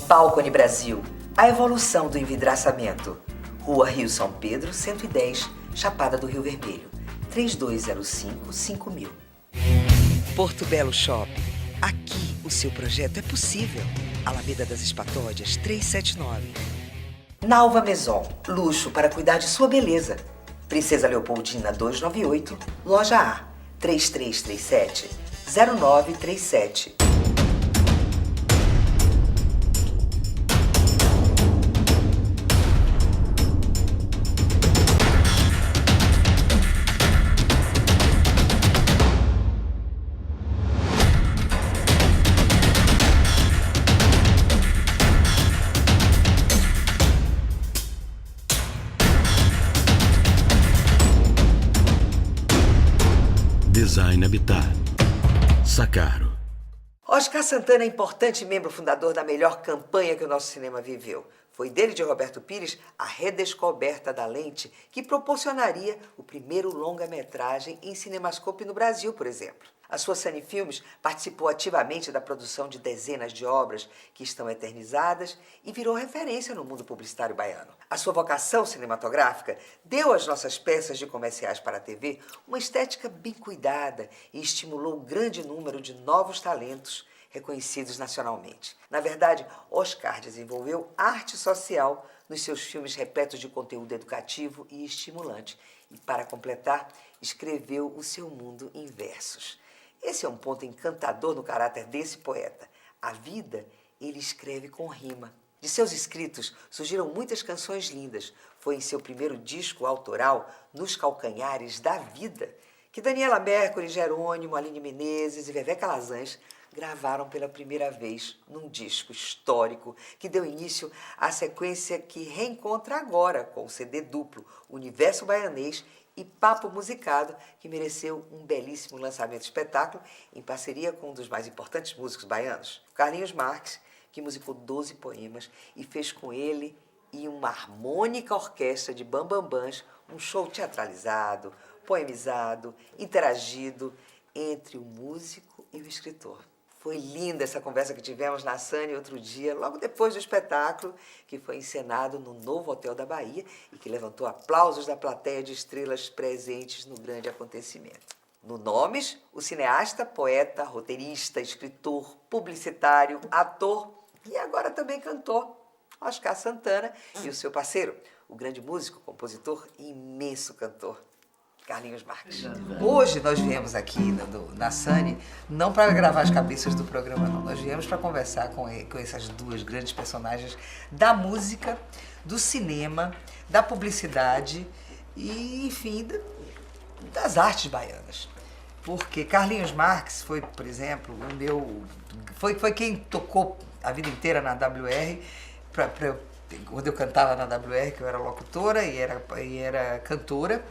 Balcone Brasil, a evolução do envidraçamento. Rua Rio São Pedro, 110, Chapada do Rio Vermelho, 3205-5000. Porto Belo Shopping, aqui o seu projeto é possível. Alameda das Espatódias, 379. Nalva Maison, luxo para cuidar de sua beleza. Princesa Leopoldina 298, Loja A, 3337-0937. Design Habitat. Sacaro. Oscar Santana é importante membro fundador da melhor campanha que o nosso cinema viveu. Foi dele e de Roberto Pires a redescoberta da lente que proporcionaria o primeiro longa-metragem em cinemascope no Brasil, por exemplo. A sua Sani Filmes participou ativamente da produção de dezenas de obras que estão eternizadas e virou referência no mundo publicitário baiano. A sua vocação cinematográfica deu às nossas peças de comerciais para a TV uma estética bem cuidada e estimulou um grande número de novos talentos reconhecidos nacionalmente. Na verdade, Oscar desenvolveu arte social nos seus filmes repletos de conteúdo educativo e estimulante. E, para completar, escreveu o seu mundo em versos. Esse é um ponto encantador no caráter desse poeta. A vida, ele escreve com rima. De seus escritos surgiram muitas canções lindas. Foi em seu primeiro disco autoral, Nos Calcanhares da Vida, que Daniela Mercury, Jerônimo, Aline Menezes e Vevé Calazans gravaram pela primeira vez num disco histórico que deu início à sequência que reencontra agora com o CD duplo Universo Baianês e Papo Musicado, que mereceu um belíssimo lançamento espetáculo em parceria com um dos mais importantes músicos baianos, Carlinhos Marques, que musicou 12 poemas e fez com ele e uma harmônica orquestra de bambambãs um show teatralizado, poemizado, interagido entre o músico e o escritor. Foi linda essa conversa que tivemos na Sani outro dia, logo depois do espetáculo, que foi encenado no novo Hotel da Bahia e que levantou aplausos da plateia de estrelas presentes no grande acontecimento. No Nomes, o cineasta, poeta, roteirista, escritor, publicitário, ator e agora também cantor, Oscar Santana, e o seu parceiro, o grande músico, compositor e imenso cantor, Carlinhos Marques. Hoje nós viemos aqui na Sani, não para gravar as cabeças do programa, não. Nós viemos para conversar com essas duas grandes personagens da música, do cinema, da publicidade e, enfim, das artes baianas. Porque Carlinhos Marques foi, por exemplo, foi quem tocou a vida inteira na WR, quando eu cantava na WR, que eu era locutora e era cantora.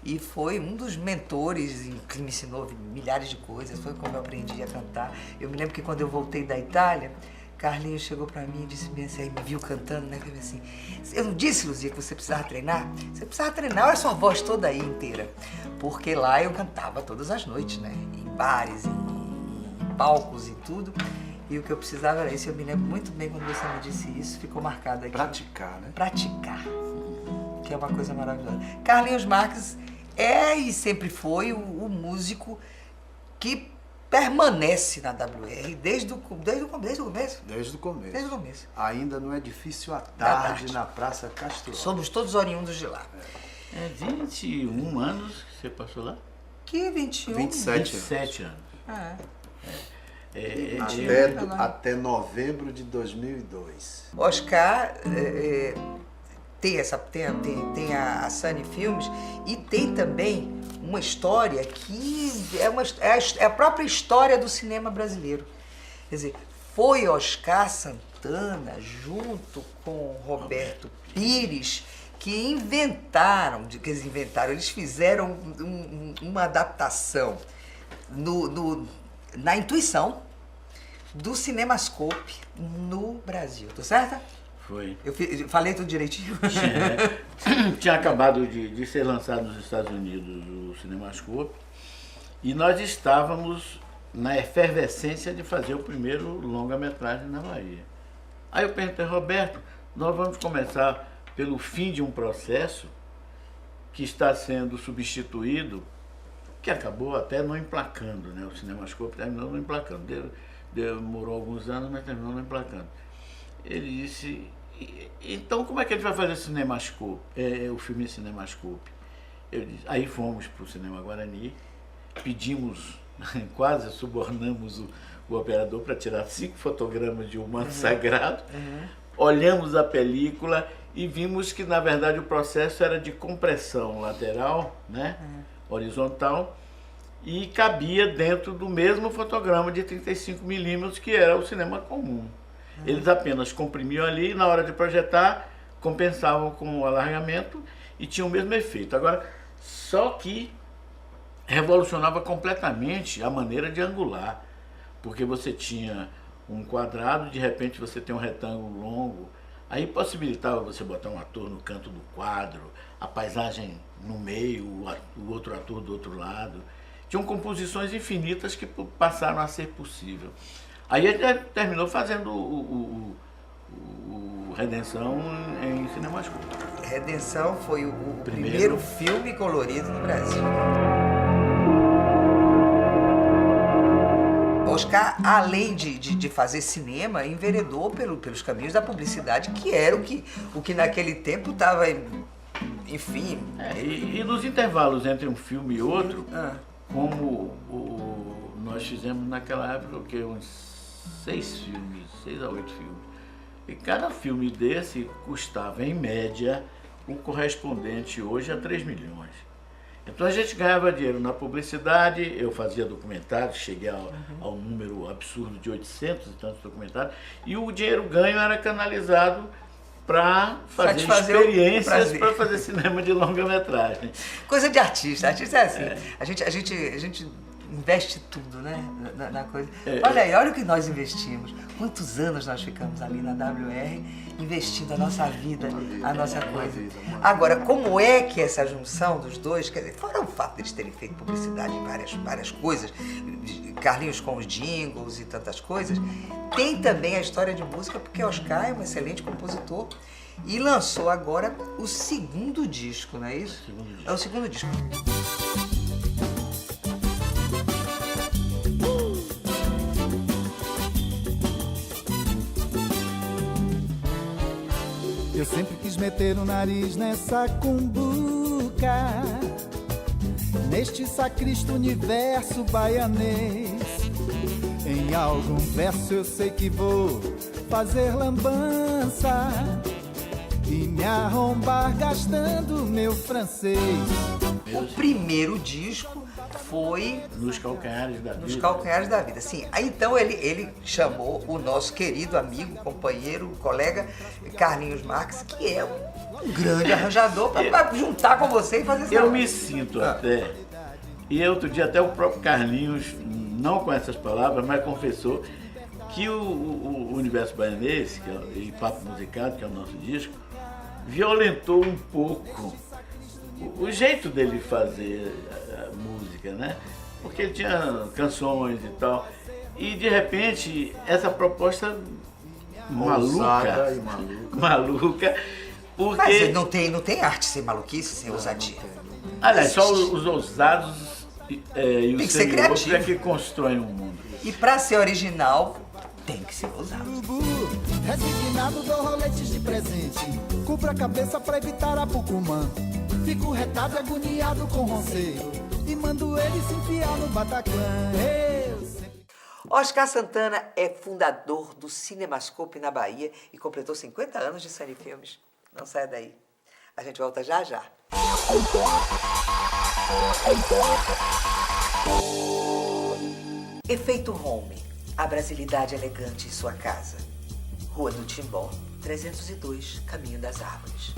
E foi um dos mentores que me ensinou milhares de coisas, foi como eu aprendi a cantar. Eu me lembro que quando eu voltei da Itália, Carlinhos chegou pra mim e disse bem assim, aí me viu cantando, né? Falei assim, eu não disse, Luzia, que você precisava treinar? Você precisava treinar, olha a sua voz toda aí inteira. Porque lá eu cantava todas as noites, né? Em bares, em palcos e tudo. E o que eu precisava era isso. Eu me lembro muito bem quando você me disse isso, ficou marcado aqui. Praticar, né? Praticar, que é uma coisa maravilhosa. Carlinhos Marques é e sempre foi o músico que permanece na WR desde o começo. Desde o começo. Desde o começo. Ainda não é difícil à tarde na Praça Castro. Somos todos oriundos de lá. É 21 anos que você passou lá? Que 21? 27 anos. Ah, até novembro de 2002. Oscar tem a Sani Filmes e tem também uma história que é a própria história do cinema brasileiro. Quer dizer, foi Oscar Santana junto com Roberto Pires que eles fizeram uma adaptação na intuição do Cinemascope no Brasil. Tô certa? Foi. Eu falei tudo direitinho? Tinha acabado de ser lançado nos Estados Unidos o Cinemascope e nós estávamos na efervescência de fazer o primeiro longa-metragem na Bahia. Aí eu perguntei, Roberto, nós vamos começar pelo fim de um processo que está sendo substituído, que acabou até não emplacando, né? O Cinemascope terminou não emplacando. Demorou alguns anos, mas terminou não emplacando. Ele disse, então como é que a gente vai fazer Cinemascope, o filme Cinemascope? Eu disse, aí fomos para o Cinema Guarani, pedimos, quase subornamos o operador para tirar 5 fotogramas de um manto sagrado, olhamos a película e vimos que, na verdade, o processo era de compressão lateral, né, horizontal, e cabia dentro do mesmo fotograma de 35 milímetros, que era o cinema comum. Eles apenas comprimiam ali e, na hora de projetar, compensavam com o alargamento e tinham o mesmo efeito. Agora, só que revolucionava completamente a maneira de angular, porque você tinha um quadrado, de repente você tem um retângulo longo, aí possibilitava você botar um ator no canto do quadro, a paisagem no meio, o outro ator do outro lado. Tinham composições infinitas que passaram a ser possível. Aí ele terminou fazendo o Redenção em Cinemascope. Redenção foi o primeiro filme colorido no Brasil. Oscar, além de fazer cinema, enveredou pelos caminhos da publicidade, que era o que naquele tempo estava, enfim... E nos intervalos entre um filme e outro, como nós fizemos naquela época, uns 6 a 8 filmes. E cada filme desse custava, em média, o correspondente hoje a 3 milhões. Então a gente ganhava dinheiro na publicidade, eu fazia documentários, cheguei ao número absurdo de 800 e tantos documentários, e o dinheiro ganho era canalizado para fazer experiências, para fazer cinema de longa-metragem. Coisa de artista, artista é assim. A gente investe tudo, né, na coisa. Olha aí, olha o que nós investimos. Quantos anos nós ficamos ali na WR investindo a nossa vida, a nossa coisa. Agora, como é que essa junção dos dois, quer dizer, fora o fato deles terem feito publicidade em várias coisas, Carlinhos com os jingles e tantas coisas, tem também a história de música, porque Oscar é um excelente compositor e lançou agora o 2º disco, não é isso? É o 2º disco. Eu sempre quis meter o nariz nessa cumbuca, neste sacristo universo baianês. Em algum verso eu sei que vou fazer lambança e me arrombar gastando meu francês. O primeiro disco foi... Nos Calcanhares da Vida. Nos Calcanhares da Vida, sim. Aí então ele chamou o nosso querido amigo, companheiro, colega Carlinhos Marques, que é um grande arranjador, para juntar com você e fazer essa... Eu me sinto até... E outro dia até o próprio Carlinhos, não com essas palavras, mas confessou que o Universo Baianês, e Papo Musicado, que é o nosso disco, violentou um pouco o jeito dele fazer a música, né? Porque ele tinha canções e tal. E de repente, essa proposta maluca, porque... Mas não tem arte sem maluquice, sem ousadia. Aliás, só os ousados e os semi-loucos é que constroem o mundo. E para ser original, tem que ser ousado. Resignado dou roletes de presente, cubro a cabeça pra evitar a pucumã. Fico retado e agoniado com ronceiro e mando ele se enfiar no Bataclan. Oscar Santana é fundador do Cinemascope na Bahia e completou 50 anos de Sunny Filmes. Não saia daí. A gente volta já já. Efeito Home. A brasilidade elegante em sua casa. Rua do Timbó, 302, Caminho das Árvores.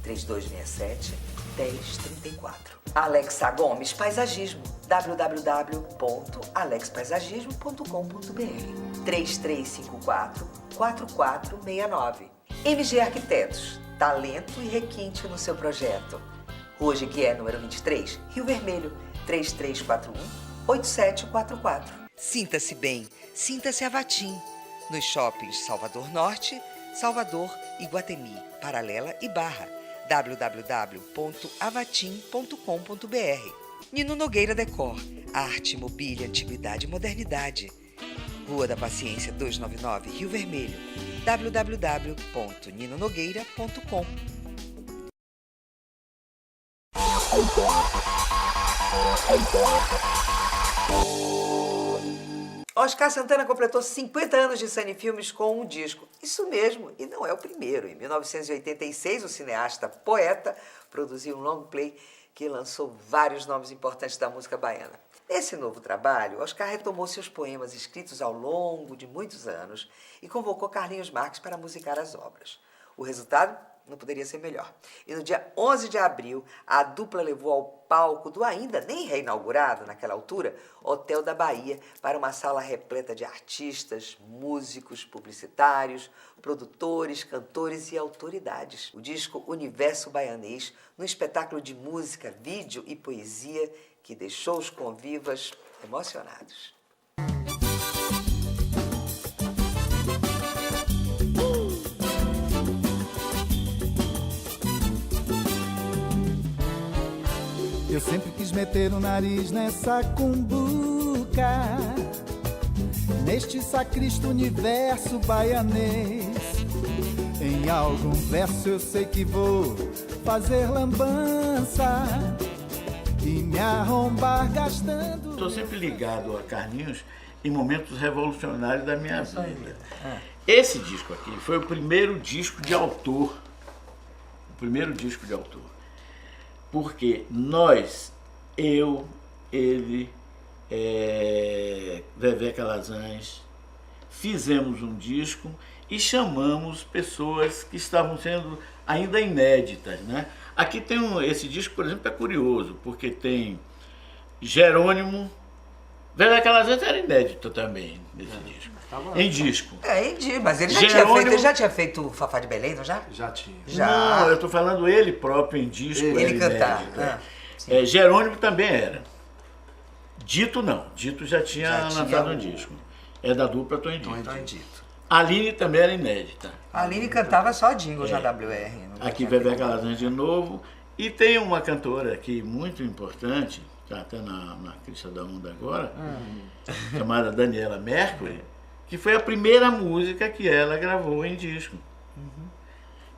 3267-1034. Alexa Gomes Paisagismo. www.alexpaisagismo.com.br 3354-4469. MG Arquitetos. Talento e requinte no seu projeto. Rua Jequié, número 23, Rio Vermelho, 3341-8744. Sinta-se bem, sinta-se Avatim. Nos shoppings Salvador Norte, Salvador, Iguatemi, Paralela e Barra. www.avatim.com.br. Nino Nogueira Decor, arte, mobília, antiguidade e modernidade. Rua da Paciência 299, Rio Vermelho. www.ninonogueira.com. Oscar Santana completou 50 anos de Sunny Filmes com um disco. Isso mesmo, e não é o primeiro. Em 1986, o cineasta poeta produziu um long play que lançou vários nomes importantes da música baiana. Nesse novo trabalho, Oscar retomou seus poemas escritos ao longo de muitos anos e convocou Carlinhos Marques para musicar as obras. O resultado não poderia ser melhor. E no dia 11 de abril, a dupla levou ao palco do ainda nem reinaugurado, naquela altura, Hotel da Bahia, para uma sala repleta de artistas, músicos, publicitários, produtores, cantores e autoridades. O disco Universo Baianês, num espetáculo de música, vídeo e poesia que deixou os convivas emocionados. Eu sempre quis meter o nariz nessa cumbuca, neste sacristo universo baianês. Em algum verso eu sei que vou fazer lambança e me arrombar gastando. Estou sempre ligado a Carlinhos em momentos revolucionários da minha vida. Esse disco aqui foi o primeiro disco de autor. O primeiro disco de autor. Porque nós, eu, ele, Vevé Calazans, fizemos um disco e chamamos pessoas que estavam sendo ainda inéditas, né? Aqui tem esse disco, por exemplo, é curioso, porque tem Jerônimo, Vevé Calazans era inédito também nesse disco. Em disco. Em disco, mas ele já tinha feito o Fafá de Belém, não já? Já tinha. Já. Não, eu estou falando ele próprio em disco. Ele cantar. Jerônimo também era. Dito não. Dito já tinha lançado um disco. É da dupla Tom e Dito. Aline também era inédita. A Aline cantava só jingles na WR. Aqui Vevé Calazans de novo. E tem uma cantora aqui muito importante, está até na crista da onda agora, chamada Daniela Mercury, que foi a primeira música que ela gravou em disco.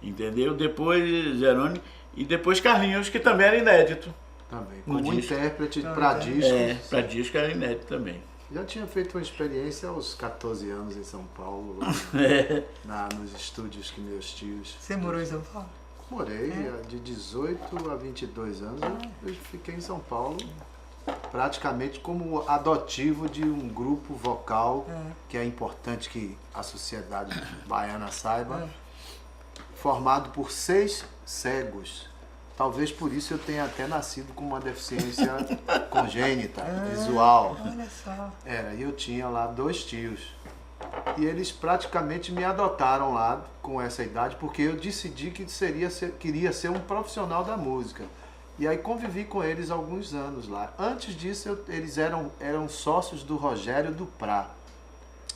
Entendeu? Depois Jerônimo e depois Carlinhos, que também era inédito. Também, como intérprete para disco. Para disco era inédito também. Já tinha feito uma experiência aos 14 anos em São Paulo, lá nos estúdios que meus tios... Você morou em São Paulo? Morei, de 18 a 22 anos eu fiquei em São Paulo, praticamente como adotivo de um grupo vocal, que é importante que a sociedade baiana saiba, formado por 6 cegos. Talvez por isso eu tenha até nascido com uma deficiência congênita, visual. Olha só. E eu tinha lá 2 tios. E eles praticamente me adotaram lá com essa idade, porque eu decidi que queria ser um profissional da música. E aí convivi com eles alguns anos lá. Antes disso, eles eram sócios do Rogério Duprá.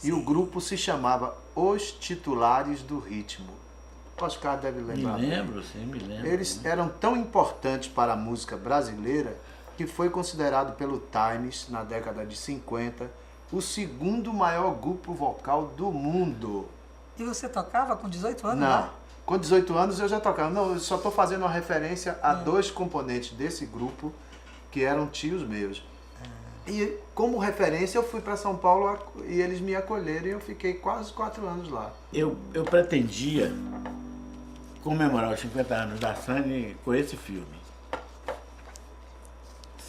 E o grupo se chamava Os Titulares do Ritmo. O Oscar deve lembrar. Me lembro. Eles eram tão importantes para a música brasileira que foi considerado pelo Times, na década de 50, o segundo maior grupo vocal do mundo. E você tocava com 18 anos? Não, lá? com 18 anos eu já tocava. Não, eu só estou fazendo uma referência a 2 componentes desse grupo que eram tios meus. E como referência eu fui para São Paulo e eles me acolheram e eu fiquei quase 4 anos lá. Eu pretendia comemorar os 50 anos da Sunny com esse filme.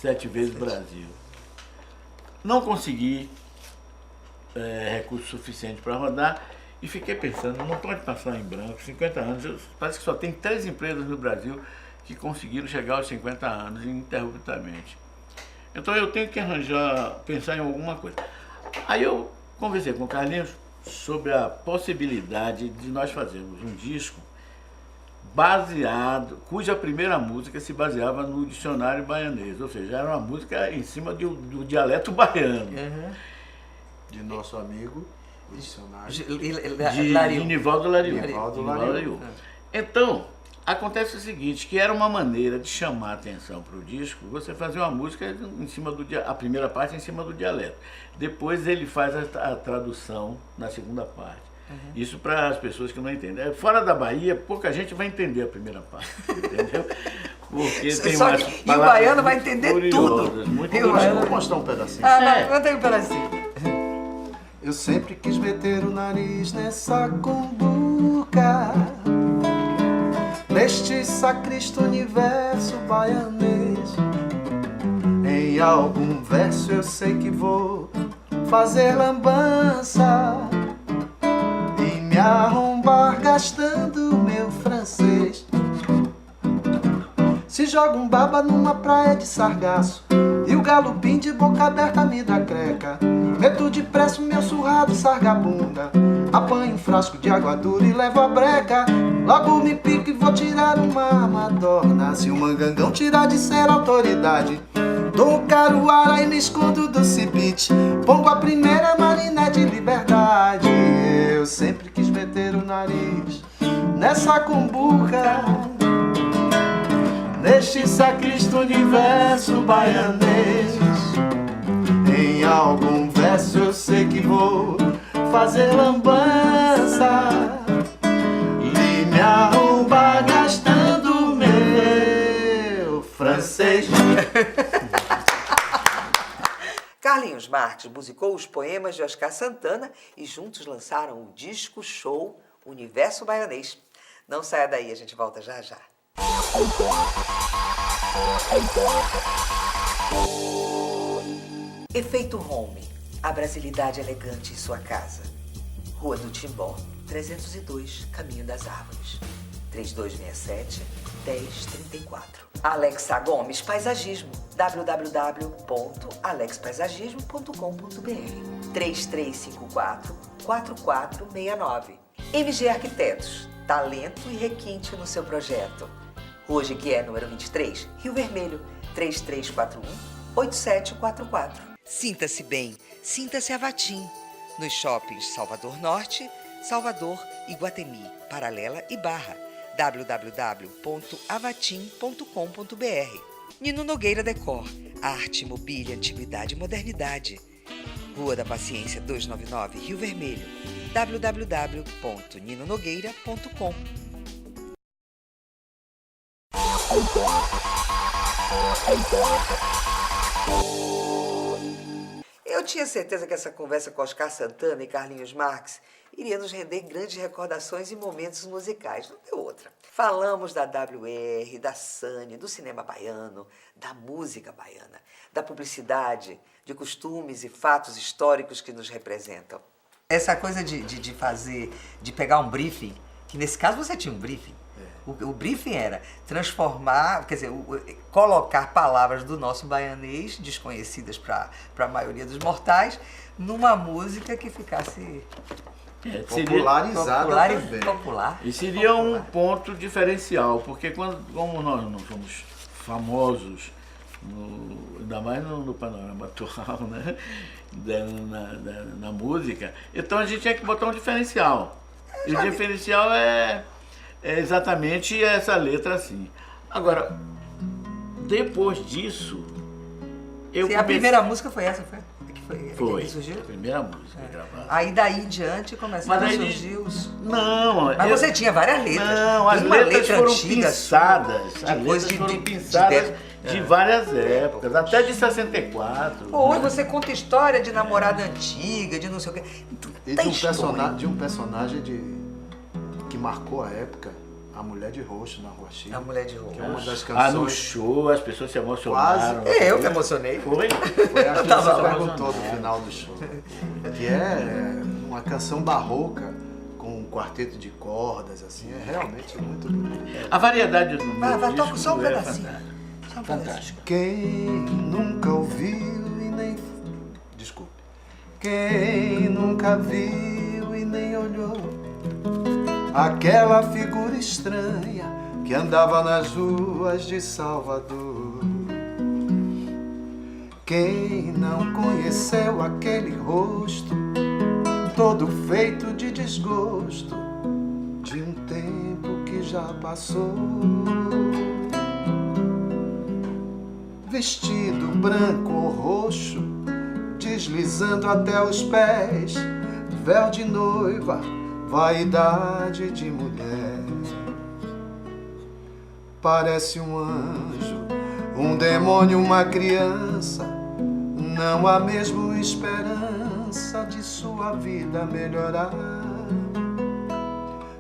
7 vezes Brasil. Não consegui recurso suficiente para rodar e fiquei pensando, não pode passar em branco, 50 anos, parece que só tem 3 empresas no Brasil que conseguiram chegar aos 50 anos ininterruptamente. Então eu tenho que pensar em alguma coisa. Aí eu conversei com o Carlinhos sobre a possibilidade de nós fazermos um disco cuja primeira música se baseava no dicionário baianês, ou seja, era uma música em cima do dialeto baiano. de nosso amigo missionário. De Nivaldo Lariu. Então, acontece o seguinte, que era uma maneira de chamar a atenção para o disco, você fazer uma música em cima a primeira parte em cima do dialeto. Depois ele faz a tradução na segunda parte. Isso para as pessoas que não entendem. Fora da Bahia, pouca gente vai entender a primeira parte, entendeu? Porque tem Só que, e o baiano vai entender tudo. Muito Vou mostrar um pedacinho. Conta aí um pedacinho. Eu sempre quis meter o nariz nessa cumbuca, neste sacristo universo baianês. Em algum verso eu sei que vou fazer lambança e me arrombar gastando meu francês. Se joga um baba numa praia de sargaço e o galopim de boca aberta me dá creca, meto depressa o meu surrado sargabunda, apanho um frasco de água dura e levo a breca. Logo me pico e vou tirar uma madorna. Se o mangangão tirar de ser autoridade, dou um caruara e me escondo do cibite, pongo a primeira mariné de liberdade. Eu sempre quis meter o nariz nessa cumbuca, neste sacristo universo baianês. Em algum verso eu sei que vou fazer lambança e me arrombar gastando meu francês. Carlinhos Marques musicou os poemas de Oscar Santana e juntos lançaram o disco show Universo Baianês. Não saia daí, a gente volta já já. Efeito Home, a brasilidade elegante em sua casa. Rua do Timbó, 302, Caminho das Árvores. 3267-1034. Alexa Gomes Paisagismo, www.alexpaisagismo.com.br. 3354-4469. MG Arquitetos, talento e requinte no seu projeto. Rua Jequié, número 23, Rio Vermelho, 3341-8744. Sinta-se bem, sinta-se Avatim. Nos shoppings Salvador Norte, Salvador, Iguatemi, Paralela e Barra. www.avatim.com.br. Nino Nogueira Decor, arte, mobília, antiguidade e modernidade. Rua da Paciência 299, Rio Vermelho. www.ninonogueira.com. Eu tinha certeza que essa conversa com Oscar Santana e Carlinhos Marques iria nos render grandes recordações e momentos musicais. Não deu outra. Falamos da WR, da Sânia, do cinema baiano, da música baiana, da publicidade, de costumes e fatos históricos que nos representam. Essa coisa de fazer, de pegar um briefing, que nesse caso você tinha um briefing. O briefing era transformar, quer dizer, colocar palavras do nosso baianês, desconhecidas para a maioria dos mortais, numa música que ficasse popularizada também. Popular. E seria um ponto diferencial, porque como nós não somos famosos, ainda mais no panorama atual, né? na música, então a gente tinha que botar um diferencial. E o diferencial é exatamente essa letra assim. Agora, depois disso, A primeira música foi essa, foi que surgiu? a primeira música gravada. Aí daí em diante começaram a surgir os... Não, mas você tinha várias letras. Não, as letras foram pinçadas. Depois de várias épocas, até de 64. Ou você conta história de namorada antiga, de não sei o quê. E de um personagem que marcou a época, a Mulher de Roxo na Rua Chico. A Mulher de Roxo. Que é uma das canções. No show as pessoas se emocionaram. Quase. Eu me emocionei. Foi a que você perguntou no final do show. Que é uma canção barroca com um quarteto de cordas, assim, é realmente muito bonito. A variedade do meu Vai, toca só um é pedacinho. fantástico. Quem nunca ouviu e nem... Desculpe. Quem nunca viu e nem olhou aquela figura estranha que andava nas ruas de Salvador. Quem não conheceu aquele rosto, todo feito de desgosto, de um tempo que já passou? Vestido branco ou roxo, deslizando até os pés, véu de noiva, vaidade de mulher. Parece um anjo, um demônio, uma criança. Não há mesmo esperança de sua vida melhorar.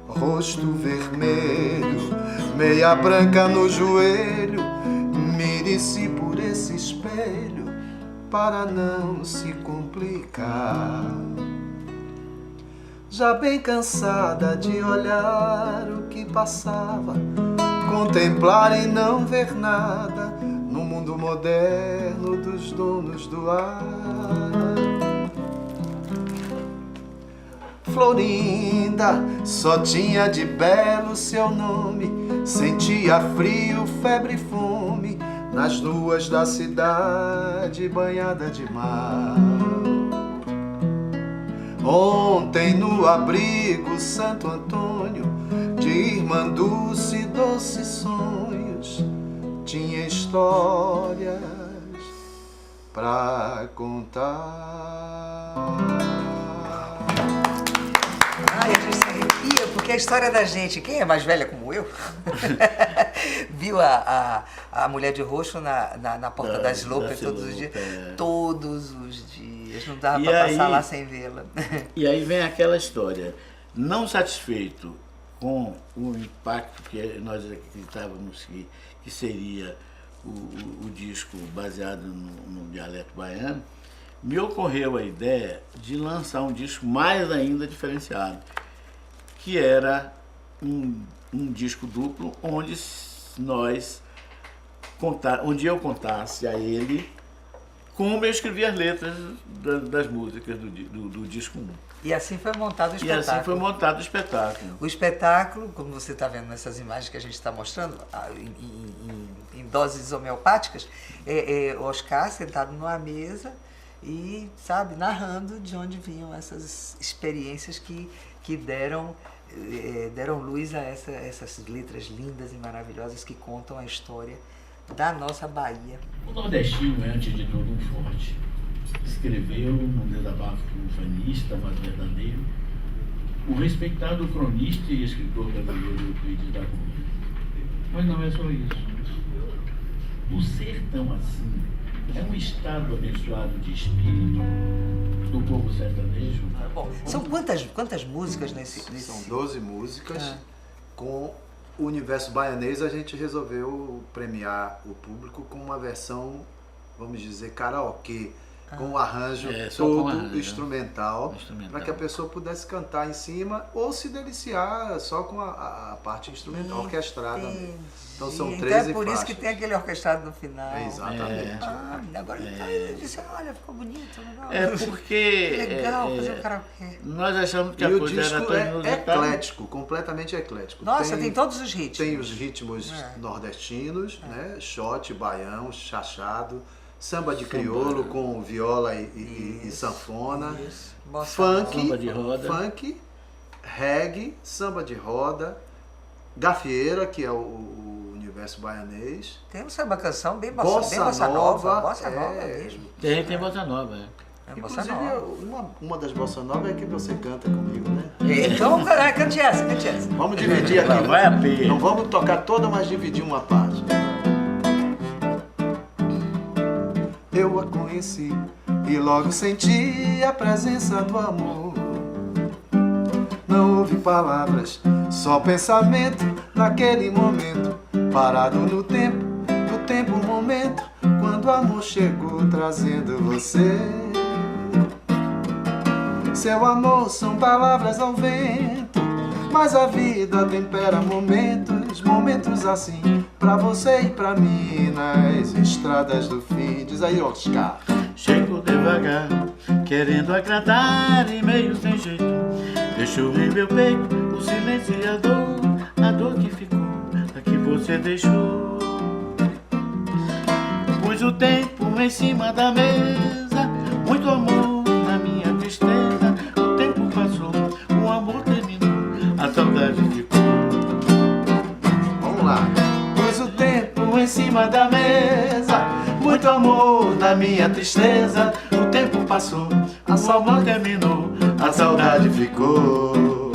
Rosto vermelho, meia branca no joelho, mire-se por esse espelho para não se complicar. Já bem cansada de olhar o que passava, contemplar e não ver nada no mundo moderno dos donos do ar. Florinda só tinha de belo seu nome, sentia frio, febre e fome nas ruas da cidade banhada de mar. Ontem no abrigo Santo Antônio, de irmã Dulce e doces sonhos, tinha histórias pra contar. Ai, a gente se arrepia, porque a história da gente, quem é mais velha como eu, viu a mulher de roxo na porta da Sloper todos os dias. Todos os dias, não dava para passar lá sem vê-la. E aí vem aquela história, não satisfeito com o impacto que nós acreditávamos que seria o disco baseado no dialeto baiano, me ocorreu a ideia de lançar um disco mais ainda diferenciado, que era um disco duplo onde eu contasse a ele como eu escrevia as letras das músicas do disco 1. E assim foi montado o espetáculo. E assim foi montado o espetáculo. O espetáculo, como você está vendo nessas imagens que a gente está mostrando, em doses homeopáticas, é Oscar sentado numa mesa e, sabe, narrando de onde vinham essas experiências que deram luz a essas letras lindas e maravilhosas que contam a história da nossa Bahia. O nordestino é, antes de tudo, um forte. Escreveu um desabafo triunfanista, mas verdadeiro, o respeitado cronista e escritor brasileiro Euclides da Cunha. Mas não é só isso. O ser tão assim é um estado abençoado de espírito do povo sertanejo. Bom, são quantas músicas nesse... São 12 músicas. Com o universo baianês, a gente resolveu premiar o público com uma versão, vamos dizer, karaokê, com o arranjo todo instrumental, para que a pessoa pudesse cantar em cima ou se deliciar só com a parte instrumental, orquestrada. Então são 13 faixas. É por isso que tem aquele orquestrado no final. Exatamente. Agora ele disse, olha, ficou bonito, legal. É porque... Que legal fazer o karaokê. Nós achamos que a coisa era tão inusitada. Eclético, completamente eclético. Nossa, tem todos os ritmos. Tem os ritmos nordestinos, né? Xote, baião, chachado, samba de crioulo com viola e sanfona, funk, samba de roda. funk, reggae, samba de roda, gafieira, que é o universo baianês. Tem um samba-canção bem bossa nova. Bossa nova mesmo. Tem bossa nova, Inclusive, uma das bossa nova é que você canta comigo, né? Então, cante essa. Vamos dividir aqui. Vai a pé. Não vamos tocar toda, mas dividir uma parte. Eu a conheci e logo senti a presença do amor. Não houve palavras, só pensamento naquele momento, parado no tempo, momento, quando o amor chegou trazendo você. Seu amor são palavras ao vento, mas a vida tempera momentos assim, pra você e pra mim, nas estradas do fim. Diz aí, Oscar. Chego devagar, querendo agradar e meio sem jeito. Deixou em meu peito o silêncio e a dor que ficou, a que você deixou. Pois o tempo em cima da mesa, muito amor na minha tristeza. O tempo passou, o amor terminou, a saudade ficou. Vamos lá. Pus o tempo em cima da mesa, muito amor na minha tristeza. O tempo passou, a saudade terminou, a saudade ficou.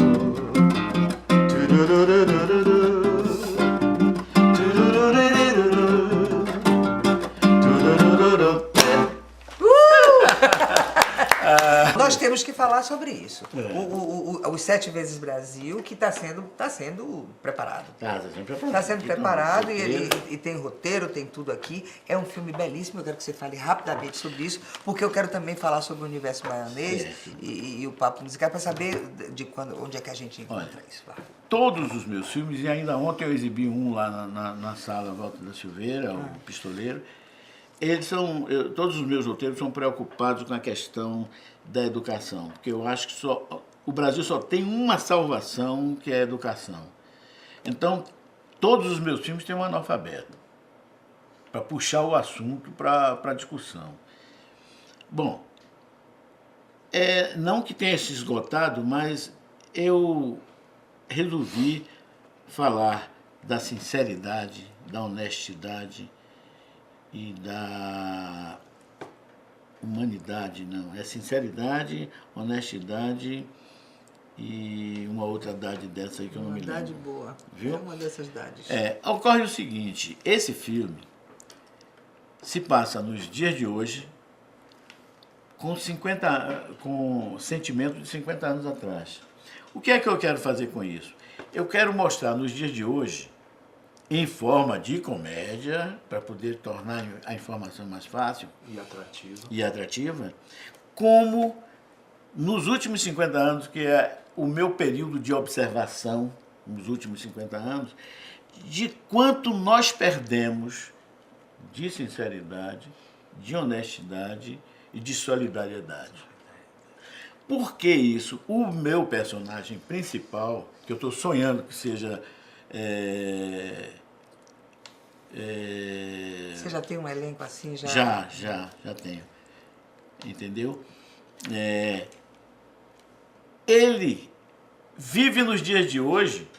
Nós temos que falar sobre isso. Os 7 vezes Brasil, que está sendo preparado. Está sendo preparado e tem roteiro, tem tudo aqui. É um filme belíssimo, eu quero que você fale rapidamente sobre isso, porque eu quero também falar sobre o universo baianês e o papo musical, para saber onde é que a gente encontra isso. Todos os meus filmes, e ainda ontem eu exibi um lá na sala Walter da Silveira, o Pistoleiro, todos os meus roteiros são preocupados com a questão da educação, porque eu acho que o Brasil só tem uma salvação, que é a educação. Então, todos os meus filmes têm um analfabeto, para puxar o assunto para discussão. Bom, não que tenha se esgotado, mas eu resolvi falar da sinceridade, da honestidade e da humanidade, não. É sinceridade, honestidade e uma outra dade dessa aí que eu não me lembro. Uma dade boa. Viu? É uma dessas dades. Ocorre o seguinte, esse filme se passa nos dias de hoje com sentimento de 50 anos atrás. O que é que eu quero fazer com isso? Eu quero mostrar nos dias de hoje, em forma de comédia, para poder tornar a informação mais fácil e atrativa, como nos últimos 50 anos, que é o meu período de observação, nos últimos 50 anos, de quanto nós perdemos de sinceridade, de honestidade e de solidariedade. Por que isso? O meu personagem principal, que eu estou sonhando que seja... Você já tem um elenco assim? Já tenho. Entendeu? Ele vive nos dias de hoje,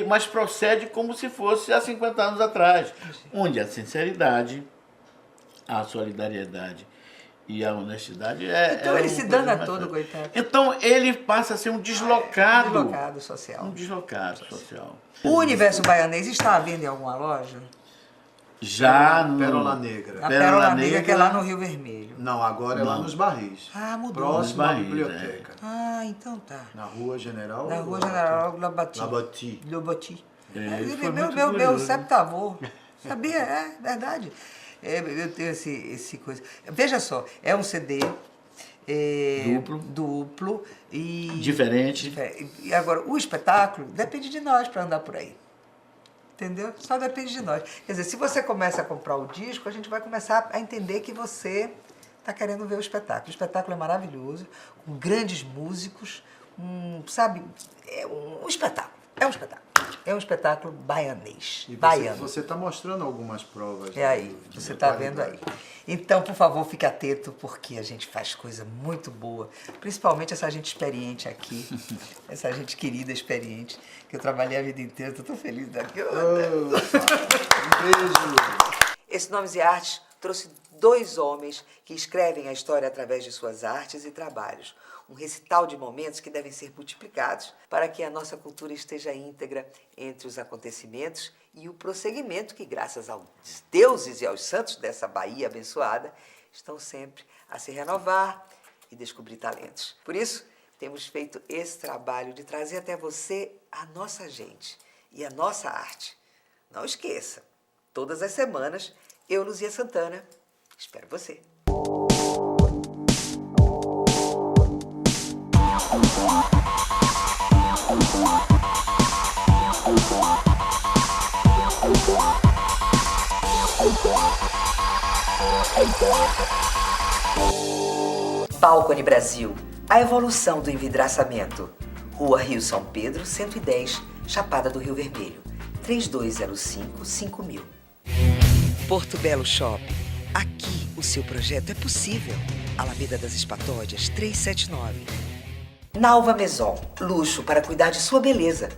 mas procede como se fosse há 50 anos atrás, onde a sinceridade, a solidariedade e a honestidade Então ele se dana todo, coitado. Então ele passa a ser um deslocado. Deslocado social. Um deslocado social. O universo baianês está à venda em alguma loja? Já no Pérola Negra. A Pérola Negra, que é lá no Rio Vermelho. Não, agora é lá nos Barris. Ah, mudou. Próximo à biblioteca. Ah, então tá. Na Rua General. Na Rua General Labati. Labati. Meu septavô. Sabia? É verdade. Eu tenho esse coisa. Veja só, é um CD duplo e diferente. E agora, o espetáculo depende de nós para andar por aí. Entendeu? Só depende de nós. Quer dizer, se você começa a comprar o disco, a gente vai começar a entender que você está querendo ver o espetáculo. O espetáculo é maravilhoso, com grandes músicos, sabe? É um espetáculo. É um espetáculo. É um espetáculo baianês. E baiano. Você está mostrando algumas provas. É aí, você está vendo aí. Então, por favor, fique atento, porque a gente faz coisa muito boa. Principalmente essa gente experiente aqui, essa gente querida, experiente, que eu trabalhei a vida inteira, estou tão feliz daqui. Um beijo. Esse Nomes e Artes trouxe 2 homens que escrevem a história através de suas artes e trabalhos. Um recital de momentos que devem ser multiplicados para que a nossa cultura esteja íntegra entre os acontecimentos e o prosseguimento que, graças aos deuses e aos santos dessa Bahia abençoada, estão sempre a se renovar e descobrir talentos. Por isso, temos feito esse trabalho de trazer até você a nossa gente e a nossa arte. Não esqueça, todas as semanas, eu, Luzia Santana, espero você. Balcone Brasil, a evolução do envidraçamento. Rua Rio São Pedro, 110, Chapada do Rio Vermelho, 3205-5000. Porto Belo Shopping, aqui O seu projeto é possível. Alameda das Espatódias, 379. Nalva Maison, luxo para cuidar de sua beleza.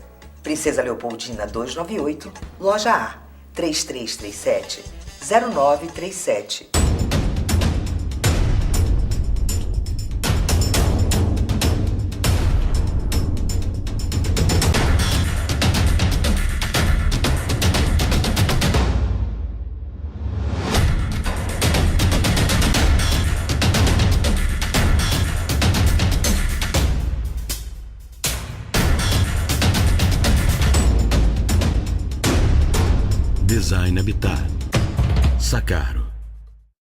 Princesa Leopoldina 298, loja A, 3337-0937. Design Habitat. Sacaro.